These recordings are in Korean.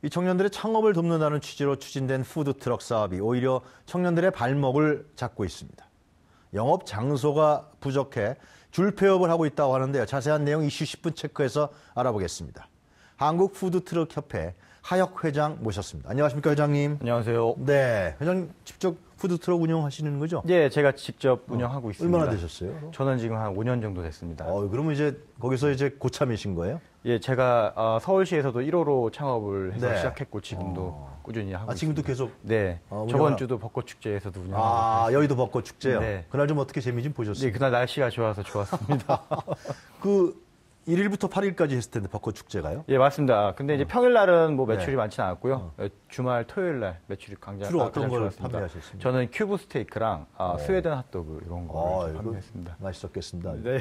이 청년들의 창업을 돕는다는 취지로 추진된 푸드트럭 사업이 오히려 청년들의 발목을 잡고 있습니다. 영업 장소가 부족해 줄폐업을 하고 있다고 하는데요. 자세한 내용 이슈 10분 체크해서 알아보겠습니다. 한국푸드트럭협회 하혁 회장 모셨습니다. 안녕하십니까, 회장님? 안녕하세요. 네, 회장님 직접 푸드트럭 운영하시는 거죠? 예, 제가 직접 운영하고 있습니다. 얼마나 되셨어요? 저는 지금 한 5년 정도 됐습니다. 그러면 이제 거기서 이제 고참이신 거예요? 예, 제가 서울시에서도 1호로 창업을 해서 네. 시작했고 지금도 꾸준히 하고 지금도 있습니다. 계속? 네, 저번 주도 벚꽃축제에서도 운영하고 있습니다. 여의도 벚꽃 축제요? 네. 그날 좀 어떻게 재미 좀 보셨어요? 네, 그날 날씨가 좋아서 좋았습니다. 1일부터 8일까지 했을 텐데 벚꽃 축제가요? 예, 맞습니다. 근데 이제 평일날은 뭐 매출이 네. 많지는 않았고요. 주말, 토요일날 매출이 주로 어떤 걸 좋았습니다. 판매하셨습니까? 저는 큐브 스테이크랑 스웨덴 핫도그 이런 걸 판매했습니다. 맛있었겠습니다. 네.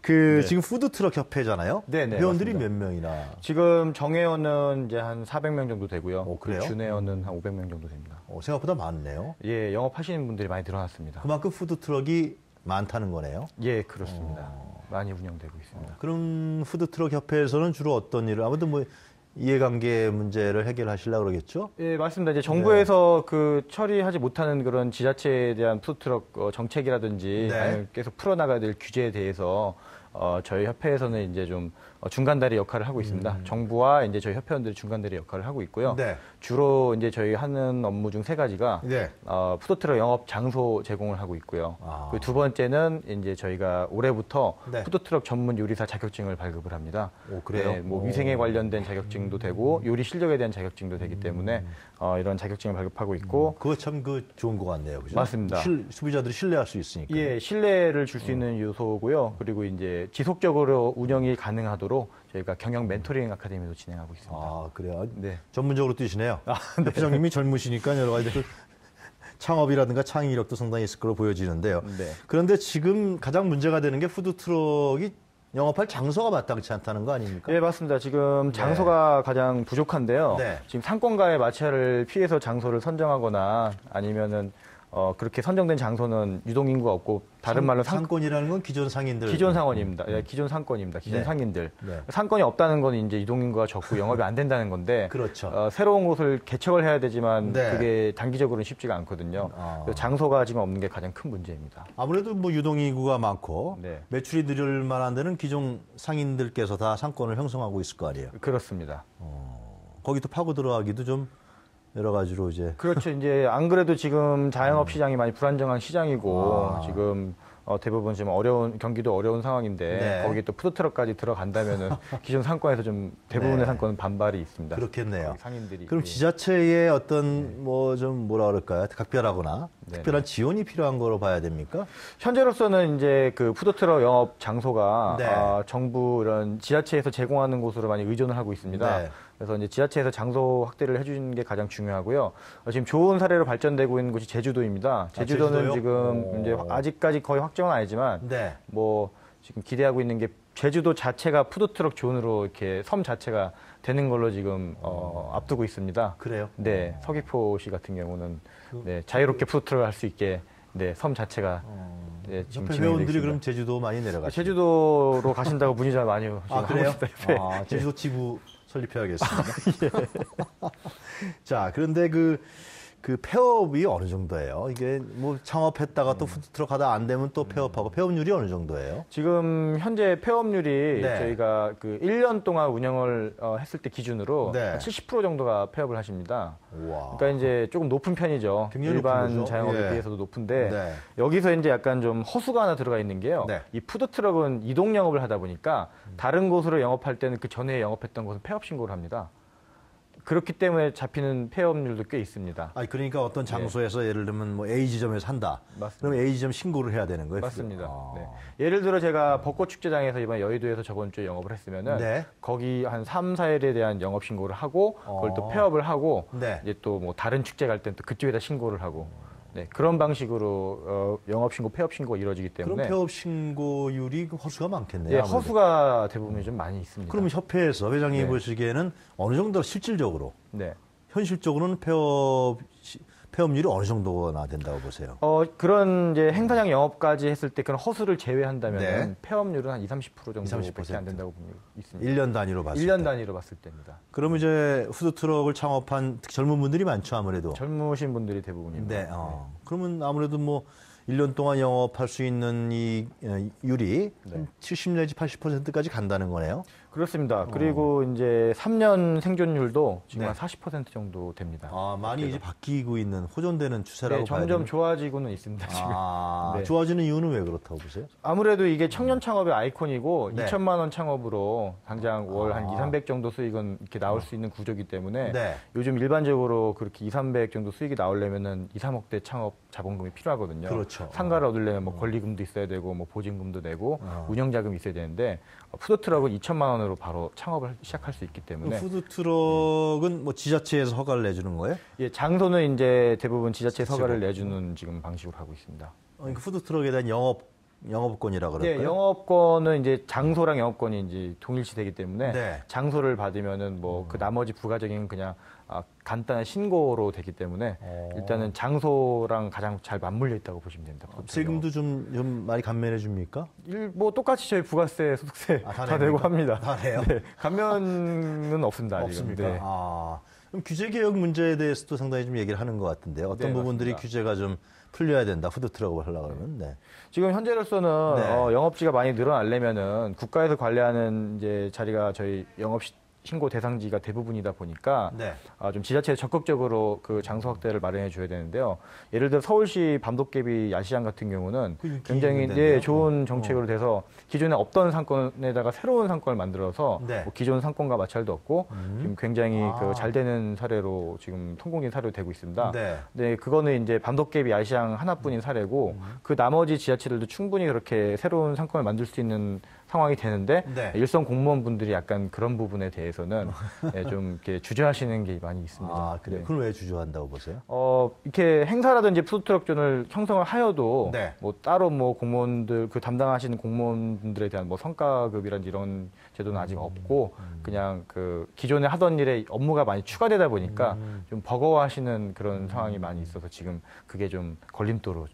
네. 지금 푸드트럭 협회잖아요? 네, 회원들이 맞습니다. 몇 명이나? 지금 정회원은 이제 한 400명 정도 되고요. 그래요? 준회원은 한 500명 정도 됩니다. 생각보다 많네요. 예, 영업하시는 분들이 많이 늘어났습니다. 그만큼 푸드트럭이 많다는 거네요? 예, 그렇습니다. 많이 운영되고 있습니다. 그럼 푸드트럭 협회에서는 주로 어떤 일을, 아무튼 뭐 이해관계 문제를 해결하시려고 그러겠죠? 예, 맞습니다. 이제 정부에서 그 처리하지 못하는 그런 지자체에 대한 푸드트럭 정책이라든지 네. 아니면 계속 풀어나가야 될 규제에 대해서 저희 협회에서는 이제 좀 중간다리 역할을 하고 있습니다. 정부와 이제 저희 협회원들이 중간다리 역할을 하고 있고요. 네. 주로 이제 저희 하는 업무 중 세 가지가 네. 푸드트럭 영업 장소 제공을 하고 있고요. 그리고 두 번째는 이제 저희가 올해부터 네. 푸드트럭 전문 요리사 자격증을 발급을 합니다. 그래요? 네, 뭐 위생에 관련된 자격증도 되고 요리 실력에 대한 자격증도 되기 때문에 이런 자격증을 발급하고 있고 그거 참 좋은 것 같네요. 그죠? 맞습니다. 소비자들이 신뢰할 수 있으니까. 예, 신뢰를 줄 수 있는 요소고요. 그리고 이제 지속적으로 운영이 가능하도록 저희가 경영 멘토링 아카데미도 진행하고 있습니다. 그래요? 네. 전문적으로 뛰시네요. 네. 회장님이 젊으시니까 여러 가지 창업이라든가 창의력도 상당히 있을 거로 보여지는데요. 네. 그런데 지금 가장 문제가 되는 게 푸드트럭이 영업할 장소가 마땅치 않다는 거 아닙니까? 예, 맞습니다. 지금 장소가 가장 부족한데요. 네. 지금 상권과의 마찰을 피해서 장소를 선정하거나 아니면은 그렇게 선정된 장소는 유동인구가 없고 다른 말로 상권이라는 건 기존 상인들. 기존 상권입니다. 예, 기존 상권입니다. 기존 네. 상인들. 네. 상권이 없다는 건 이제 유동인구가 적고 영업이 안 된다는 건데. 그렇죠. 새로운 곳을 개척을 해야 되지만 네. 그게 단기적으로는 쉽지가 않거든요. 그래서 장소가 지금 없는 게 가장 큰 문제입니다. 아무래도 뭐 유동인구가 많고 네. 매출이 늘을 만한 데는 기존 상인들께서 다 상권을 형성하고 있을 거 아니에요. 그렇습니다. 거기 또 파고 들어가기도 좀 여러 가지로 이제. 그렇죠. 이제 안 그래도 지금 자영업 시장이 많이 불안정한 시장이고 지금 대부분 지금 경기도 어려운 상황인데 네. 거기에 또 푸드트럭까지 들어간다면은 기존 상권에서 좀 대부분의 네. 상권은 반발이 있습니다. 그렇겠네요. 상인들이. 그럼 지자체의 어떤 뭐 좀 뭐라 그럴까요? 각별하거나 네. 특별한 지원이 필요한 거로 봐야 됩니까? 현재로서는 이제 그 푸드트럭 영업 장소가 네. 정부 이런 지자체에서 제공하는 곳으로 많이 의존을 하고 있습니다. 네. 그래서 이제 지자체에서 장소 확대를 해주는 게 가장 중요하고요. 지금 좋은 사례로 발전되고 있는 곳이 제주도입니다. 제주도는 제주도요? 지금 이제 아직까지 거의 확정은 아니지만 네. 뭐 지금 기대하고 있는 게 제주도 자체가 푸드트럭 존으로 이렇게 섬 자체가 되는 걸로 지금 앞두고 있습니다. 그래요? 네, 서귀포시 같은 경우는 네, 자유롭게 푸드트럭을 할 수 있게 네, 섬 자체가 네, 지금 협회 진행되고 회원들이 있습니다. 그럼 제주도 많이 내려가시죠? 제주도로 가신다고 문의자 많이 지금 그래요? 하고 있습니다. 제주도 지부 설립해야겠습니다. 자, 그런데 그 폐업이 어느 정도예요? 이게 뭐 창업했다가 또 푸드트럭 하다 안 되면 또 폐업하고 폐업률이 어느 정도예요? 지금 현재 폐업률이 네. 저희가 그 1년 동안 운영을 했을 때 기준으로 네. 70% 정도가 폐업을 하십니다. 우와. 그러니까 이제 조금 높은 편이죠. 굉장히 일반 높은 거죠? 자영업에 예. 비해서도 높은데 네. 여기서 이제 약간 좀 허수가 하나 들어가 있는 게요. 네. 이 푸드트럭은 이동 영업을 하다 보니까 다른 곳으로 영업할 때는 그 전에 영업했던 곳은 폐업 신고를 합니다. 그렇기 때문에 잡히는 폐업률도 꽤 있습니다. 그러니까 어떤 장소에서 예를 들면 뭐 A 지점에서 한다. 맞습니다. 그럼 A 지점 신고를 해야 되는 거예요? 맞습니다. 네. 예를 들어 제가 벚꽃 축제장에서 이번 여의도에서 저번 주에 영업을 했으면은 네. 거기 한 3, 4일에 대한 영업 신고를 하고 그걸 또 폐업을 하고 네. 이제 또 뭐 다른 축제 갈 때는 또 그쪽에다 신고를 하고 네, 그런 방식으로 영업 신고, 폐업 신고가 이루어지기 때문에 그럼 폐업 신고율이 허수가 많겠네요. 예, 아무래도. 허수가 대부분이 좀 많이 있습니다. 그럼 협회에서 회장님이 네. 보시기에는 어느 정도 실질적으로 네. 현실적으로는 폐업률이 어느 정도나 된다고 보세요? 그런 이제 행사장 영업까지 했을 때 그런 허수를 제외한다면 네. 폐업률은 한 20-30% 정도밖에 20-30%. 안 된다고 보고 있습니다. 1년 단위로 봤을 1년 때. 단위로 봤을 때입니다. 그럼 이제 푸드트럭을 창업한 특히 젊은 분들이 많죠, 아무래도. 젊으신 분들이 대부분입니다. 네. 그러면 아무래도 뭐 1년 동안 영업할 수 있는 이 율이 네. 70 내지 80%까지 간다는 거네요. 그렇습니다. 그리고 이제 3년 생존율도 지금 네. 한 40% 정도 됩니다. 많이 이제 바뀌고 있는 호전되는 추세라고 네, 봐야 점점 되는. 좋아지고는 있습니다. 지금. 네. 좋아지는 이유는 왜 그렇다고 보세요? 아무래도 이게 청년 창업의 아이콘이고 네. 2천만 원 창업으로 당장 월 한 2, 300 정도 수익은 이렇게 나올 수 있는 구조이기 때문에 네. 요즘 일반적으로 그렇게 2, 300 정도 수익이 나오려면은 2, 3억대 창업 자본금이 필요하거든요. 그렇죠. 상가를 얻으려면 뭐 권리금도 있어야 되고 뭐 보증금도 내고 운영자금이 있어야 되는데 푸드트럭은 2천만 원으로 바로 창업을 시작할 수 있기 때문에 푸드트럭은 뭐 지자체에서 허가를 내주는 거예요? 예, 장소는 이제 대부분 지자체 허가를 내주는 지금 방식으로 하고 있습니다. 그러니까 푸드트럭에 대한 영업권이라 그럴까요? 네, 영업권은 이제 장소랑 영업권이 이제 동일시되기 때문에 네. 장소를 받으면은 뭐 그 나머지 부가적인 그냥 간단한 신고로 되기 때문에 일단은 장소랑 가장 잘 맞물려 있다고 보시면 됩니다. 세금도 좀 많이 감면해 줍니까? 뭐 똑같이 저희 부가세, 소득세 다 다 내고 냅니까? 합니다. 다 내요? 네, 감면은 없습니다. 아직은. 없습니까? 네. 그럼 규제 개혁 문제에 대해서도 상당히 좀 얘기를 하는 것 같은데요. 어떤 네, 부분들이 맞습니다. 규제가 좀 풀려야 된다. 푸드트럭을 하려고 그러면. 네. 지금 현재로서는 네. 영업지가 많이 늘어나려면은 국가에서 관리하는 이제 자리가 저희 영업 신고 대상지가 대부분이다 보니까 네. 좀 지자체에 적극적으로 그 장소 확대를 마련해 줘야 되는데요. 예를 들어 서울시 밤도깨비 야시장 같은 경우는 그 인기 굉장히 있는 데인데요? 좋은 정책으로 돼서 기존에 없던 상권에다가 새로운 상권을 만들어서 네. 뭐 기존 상권과 마찰도 없고 지금 굉장히 그 잘 되는 사례로 지금 성공적인 사례로 되고 있습니다. 네. 네, 그거는 이제 밤도깨비 야시장 하나뿐인 사례고 그 나머지 지자체들도 충분히 그렇게 새로운 상권을 만들 수 있는 상황이 되는데 네. 일선 공무원분들이 약간 그런 부분에 대해서는 좀 이렇게 주저하시는 게 많이 있습니다. 그래요? 네. 그럼 왜 주저한다고 보세요? 이렇게 행사라든지 푸드트럭존을 형성을 하여도 네. 뭐 따로 뭐 공무원들 그 담당하시는 공무원분들에 대한 뭐 성과급이라든지 이런 제도는 아직 없고 그냥 그 기존에 하던 일에 업무가 많이 추가되다 보니까 좀 버거워하시는 그런 상황이 많이 있어서 지금 그게 좀 걸림돌로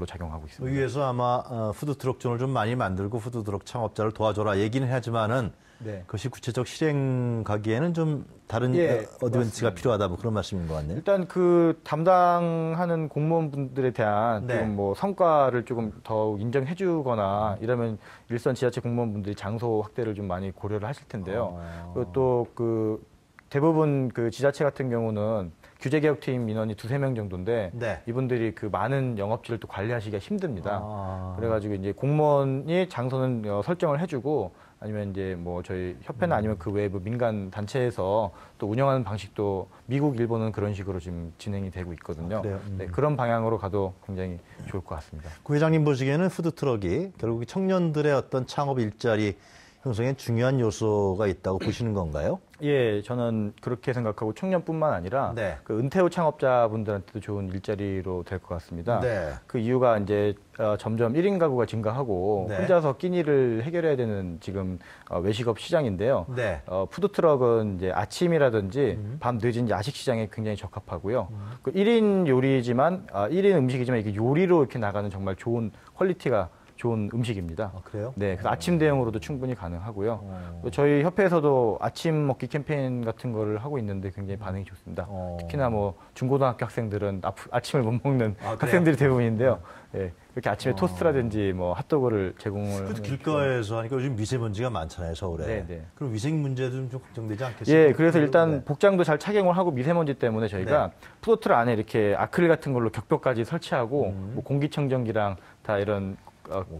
작용하고 있습니다. 의회에서 아마 푸드트럭존을 좀 많이 만들고 푸드트럭 창업자를 도와줘라 얘기는 하지만은 네. 그것이 구체적 실행 가기에는 좀 다른 어드밴스가 맞습니다. 필요하다 뭐 그런 말씀인 것 같네요. 일단 그 담당하는 공무원분들에 대한 네. 조금 뭐 성과를 조금 더 인정해주거나 이러면 일선 지자체 공무원분들이 장소 확대를 좀 많이 고려를 하실 텐데요. 그리고 또 그 대부분 그 지자체 같은 경우는 규제개혁팀 인원이 2-3명 정도인데 네. 이분들이 그 많은 영업지를 또 관리하시기가 힘듭니다. 아. 그래가지고 이제 공무원이 장소는 설정을 해주고 아니면 이제 뭐 저희 협회나 아니면 그 외부 민간 단체에서 또 운영하는 방식도 미국, 일본은 그런 식으로 지금 진행이 되고 있거든요. 그래요? 네, 그런 방향으로 가도 굉장히 좋을 것 같습니다. 구 회장님 보시기에는 푸드트럭이 결국 청년들의 어떤 창업 일자리 형성에 중요한 요소가 있다고 보시는 건가요? 예, 저는 그렇게 생각하고 청년뿐만 아니라 네. 그 은퇴 후 창업자분들한테도 좋은 일자리로 될 것 같습니다. 네. 그 이유가 이제 점점 1인 가구가 증가하고 네. 혼자서 끼니를 해결해야 되는 지금 외식업 시장인데요. 네. 푸드트럭은 이제 아침이라든지 밤 늦은 야식 시장에 굉장히 적합하고요. 그 1인 요리지만 1인 음식이지만 이게 요리로 이렇게 나가는 정말 좋은 퀄리티가 좋은 음식입니다. 그래요? 네, 그래서 아침 대용으로도 충분히 가능하고요. 또 저희 협회에서도 아침 먹기 캠페인 같은 거를 하고 있는데 굉장히 반응이 좋습니다. 특히나 뭐 중고등학교 학생들은 아침을 못 먹는 학생들이 대부분인데요. 예, 이렇게 아침에 토스트라든지 뭐 핫도그를 제공을 그래도 길가에서 하니까 요즘 미세먼지가 많잖아요, 서울에. 네, 네. 그럼 위생 문제도 좀 걱정되지 않겠어요? 예, 그래서 일단 네. 복장도 잘 착용을 하고 미세먼지 때문에 저희가 푸드트럭 안에 이렇게 아크릴 같은 걸로 격벽까지 설치하고 뭐 공기청정기랑 다 이런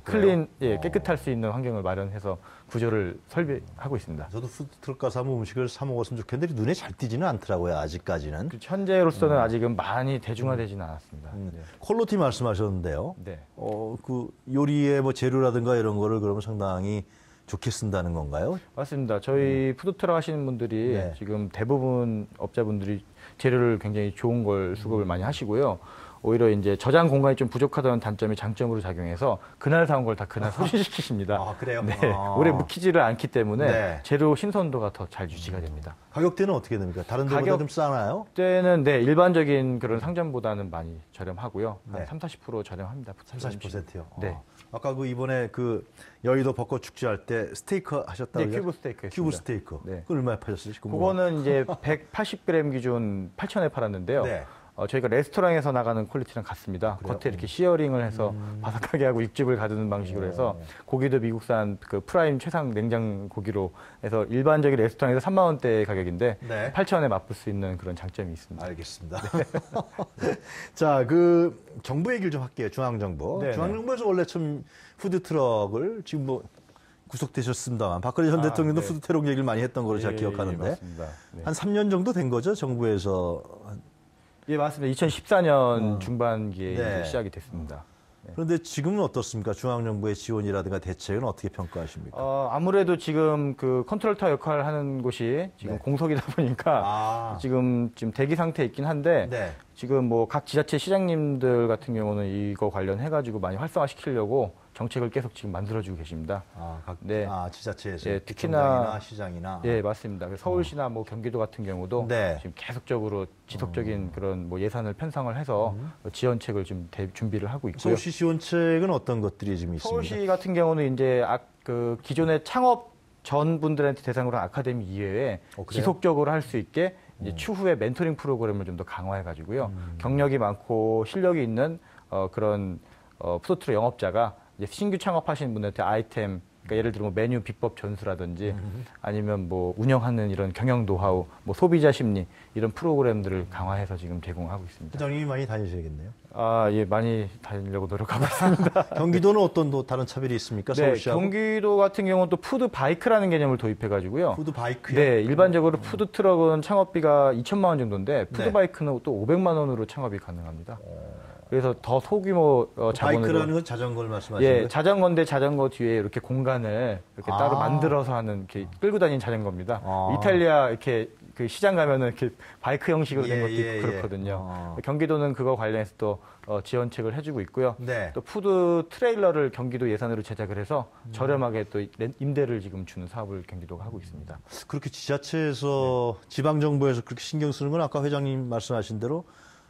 클린, 깨끗할 수 있는 환경을 마련해서 구조를 설비하고 있습니다. 저도 푸드트럭 가서 한번 음식을 사 먹었으면 좋겠는데 눈에 잘 띄지는 않더라고요, 아직까지는. 현재로서는 아직은 많이 대중화되지는 않았습니다. 네. 퀄리티 말씀하셨는데요. 네. 그 요리의 뭐 재료라든가 이런 거를 그러면 상당히 좋게 쓴다는 건가요? 맞습니다. 저희 푸드트럭 하시는 분들이 네. 지금 대부분 업자분들이 재료를 굉장히 좋은 걸 수급을 많이 하시고요. 오히려 이제 저장 공간이 좀 부족하다는 단점이 장점으로 작용해서 그날 사온 걸 다 그날 소진시키십니다. 아, 그래요? 네. 아. 오래 묵히지를 않기 때문에 네. 재료 신선도가 더 잘 유지가 됩니다. 가격대는 어떻게 됩니까? 다른 데보다 좀 싸나요? 그때는 네, 일반적인 그런 상점보다는 많이 저렴하고요. 네. 한 30% 저렴합니다. 30-40%요? 네. 아까 그 이번에 그 여의도 벚꽃 축제할 때 스테이크 하셨다고요? 네, 큐브 스테이크 했습니다. 큐브 스테이크. 네. 그건 얼마에 파셨어요? 그거는 이제 180g 기준 8,000에 팔았는데요. 네. 저희가 레스토랑에서 나가는 퀄리티랑 같습니다. 그래요? 겉에 이렇게 시어링을 해서 바삭하게 하고 육즙을 가두는 방식으로 해서 고기도 미국산 그 프라임 최상 냉장 고기로 해서 일반적인 레스토랑에서 3만 원대 가격인데 네. 8,000원에 맛볼 수 있는 그런 장점이 있습니다. 알겠습니다. 자, 그 정부 얘기를 좀 할게요. 중앙정부. 네네. 중앙정부에서 원래 참 푸드트럭을 지금 뭐 구속되셨습니다만 박근혜 전 대통령도 네. 푸드트럭 얘기를 많이 했던 걸로 제가 기억하는데 맞습니다. 네. 한 3년 정도 된 거죠? 정부에서. 예, 맞습니다. 2014년 중반기에 네. 이제 시작이 됐습니다. 그런데 지금은 어떻습니까? 중앙정부의 지원이라든가 대책은 어떻게 평가하십니까? 아무래도 지금 그 컨트롤타 역할을 하는 곳이 지금 네. 공석이다 보니까 아. 지금 대기 상태에 있긴 한데 네. 지금 뭐 각 지자체 시장님들 같은 경우는 이거 관련해가지고 많이 활성화시키려고 정책을 계속 지금 만들어주고 계십니다. 네. 지자체에서 네, 특히나 시장이나. 예, 맞습니다. 그래서 서울시나 뭐 경기도 같은 경우도 네. 지금 계속적으로 지속적인 그런 뭐 예산을 편성을 해서 지원책을 좀 준비를 하고 있고요. 서울시 지원책은 어떤 것들이 지금 있습니까? 서울시 같은 경우는 이제 그 기존의 창업 전 분들한테 대상으로 한 아카데미 이외에 그래요? 지속적으로 할 수 있게 이제 추후에 멘토링 프로그램을 좀 더 강화해가지고요. 경력이 많고 실력이 있는 그런 푸드트럭 영업자가 이제 신규 창업하시는 분들한테 아이템, 그러니까 예를 들어 뭐 메뉴 비법 전수라든지 아니면 뭐 운영하는 이런 경영 노하우, 뭐 소비자 심리 이런 프로그램들을 강화해서 지금 제공하고 있습니다. 회장님이 많이 다니셔야겠네요. 예, 많이 다니려고 노력하고 있습니다. 경기도는 어떤 또 다른 차별이 있습니까? 네, 서울시하고? 경기도 같은 경우는 또 푸드 바이크라는 개념을 도입해가지고요. 푸드 바이크요? 네, 일반적으로 푸드 트럭은 창업비가 2천만 원 정도인데 푸드 네. 바이크는 또 500만 원으로 창업이 가능합니다. 그래서 더 소규모 자본으로 바이크라는 건 자전거를 말씀하시는 예, 거예요? 자전거인데 자전거 뒤에 이렇게 공간을 이렇게 따로 아. 만들어서 하는 이렇게 끌고 다니는 자전거입니다. 아. 이탈리아 이렇게 그 시장 가면은 이렇게 바이크 형식으로 된 예, 것도 있고 예, 예. 그렇거든요. 경기도는 그거 관련해서 또 지원책을 해주고 있고요. 네. 또 푸드 트레일러를 경기도 예산으로 제작을 해서 저렴하게 또 임대를 지금 주는 사업을 경기도가 하고 있습니다. 그렇게 지자체에서 지방정부에서 그렇게 신경 쓰는 건 아까 회장님 말씀하신 대로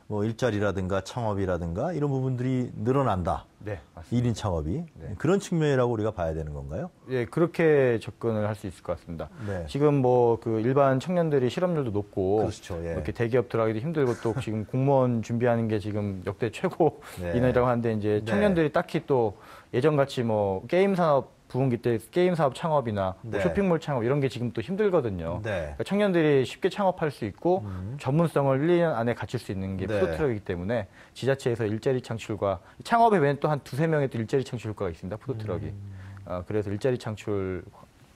뭐 일자리라든가 창업이라든가 이런 부분들이 늘어난다. 네, 맞습니다. 1인 창업이. 네. 그런 측면이라고 우리가 봐야 되는 건가요? 예, 그렇게 접근을 할 수 있을 것 같습니다. 네. 지금 뭐 그 일반 청년들이 실업률도 높고 그렇죠. 예. 이렇게 대기업 들어가기도 힘들고 또 지금 공무원 준비하는 게 지금 역대 최고 네. 인원이라고 하는데 이제 청년들이 딱히 또 예전같이 뭐 게임 산업 부흥기 때 게임 사업 창업이나 뭐 네. 쇼핑몰 창업 이런 게 지금 또 힘들거든요. 네. 그러니까 청년들이 쉽게 창업할 수 있고 전문성을 1년 안에 갖출 수 있는 게 네. 푸드트럭이기 때문에 지자체에서 일자리 창출과 창업에 외엔 또 한 두세 명의 또 일자리 창출 효과가 있습니다. 푸드트럭이. 그래서 일자리 창출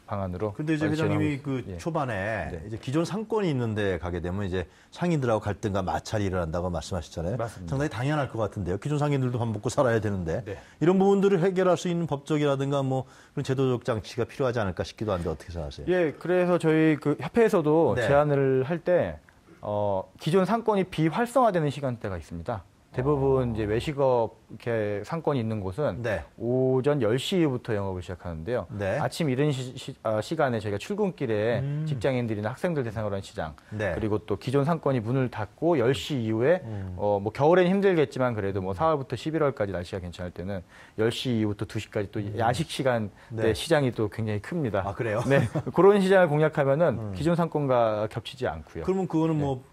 방안으로. 근데 이제 많이 회장님이 지원하고 그 예. 초반에 네. 이제 기존 상권이 있는데 가게 되면 이제 상인들하고 갈등과 마찰이 일어난다고 말씀하셨잖아요. 맞습니다. 상당히 당연할 것 같은데요. 기존 상인들도 밥 먹고 살아야 되는데 네. 이런 부분들을 해결할 수 있는 법적이라든가 뭐 그런 제도적 장치가 필요하지 않을까 싶기도 한데 어떻게 생각하세요? 예, 그래서 저희 그 협회에서도 네. 제안을 할 때 기존 상권이 비활성화되는 시간대가 있습니다. 대부분 이제 외식업 이렇게 상권이 있는 곳은 네. 오전 10시 이후부터 영업을 시작하는데요. 네. 아침 이른 시간에 저희가 출근길에 직장인들이나 학생들 대상으로 한 시장, 네. 그리고 또 기존 상권이 문을 닫고 10시 이후에 뭐 겨울엔 힘들겠지만 그래도 뭐 4월부터 11월까지 날씨가 괜찮을 때는 10시 이후부터 2시까지 또 야식 시간 때 네. 시장이 또 굉장히 큽니다. 아, 그래요? 네. 그런 시장을 공략하면은 기존 상권과 겹치지 않고요. 그러면 그거는 뭐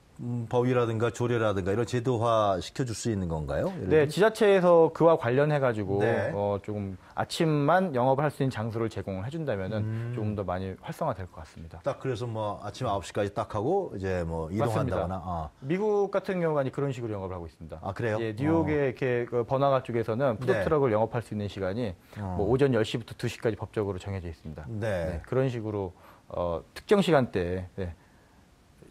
법이라든가 조례라든가 이런 제도화 시켜줄 수 있는 건가요? 예를 네, 들면? 지자체에서 그와 관련해가지고 네. 조금 아침만 영업을 할 수 있는 장소를 제공을 해준다면은 조금 더 많이 활성화될 것 같습니다. 딱 그래서 뭐 아침 9시까지 딱 하고 이제 뭐 이동한다거나. 미국 같은 경우가 그런 식으로 영업을 하고 있습니다. 아, 그래요? 예, 뉴욕의 이렇게 그 버나가 쪽에서는 푸드트럭을 영업할 수 있는 시간이 뭐 오전 10시부터 2시까지 법적으로 정해져 있습니다. 네. 네, 그런 식으로 특정 시간대에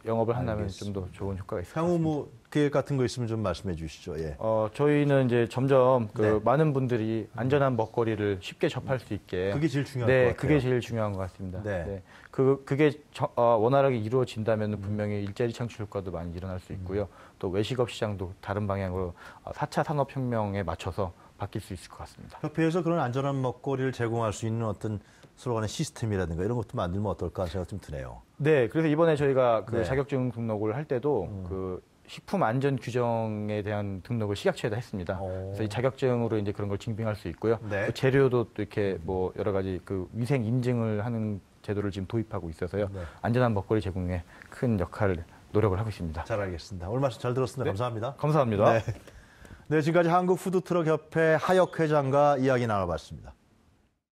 영업을 한다면 좀 알겠습니다. 더 좋은 효과가 있을 것 향후 같습니다. 뭐 계획 같은 거 있으면 좀 말씀해 주시죠. 예. 저희는 이제 점점 네. 많은 분들이 안전한 먹거리를 쉽게 접할 수 있게 그게 제일 중요한 네, 것 같아요. 그게 제일 중요한 것 같습니다. 네. 네. 그게 원활하게 이루어진다면 분명히 일자리 창출 효과도 많이 일어날 수 있고요. 또 외식업 시장도 다른 방향으로 4차 산업혁명에 맞춰서 바뀔 수 있을 것 같습니다. 협회에서 그런 안전한 먹거리를 제공할 수 있는 어떤 서로 간의 시스템이라든가 이런 것도 만들면 어떨까 생각 좀 드네요. 네, 그래서 이번에 저희가 그 네. 자격증 등록을 할 때도 그 식품 안전 규정에 대한 등록을 식약처에다 했습니다. 그래서 이 자격증으로 이제 그런 걸 증빙할 수 있고요. 네. 또 재료도 또 이렇게 뭐 여러 가지 그 위생 인증을 하는 제도를 지금 도입하고 있어서요. 네. 안전한 먹거리 제공에 큰 역할을 노력을 하고 있습니다. 잘 알겠습니다. 오늘 말씀 잘 들었습니다. 네. 감사합니다. 감사합니다. 네. 네, 지금까지 한국푸드트럭협회 하역 회장과 이야기 나눠봤습니다.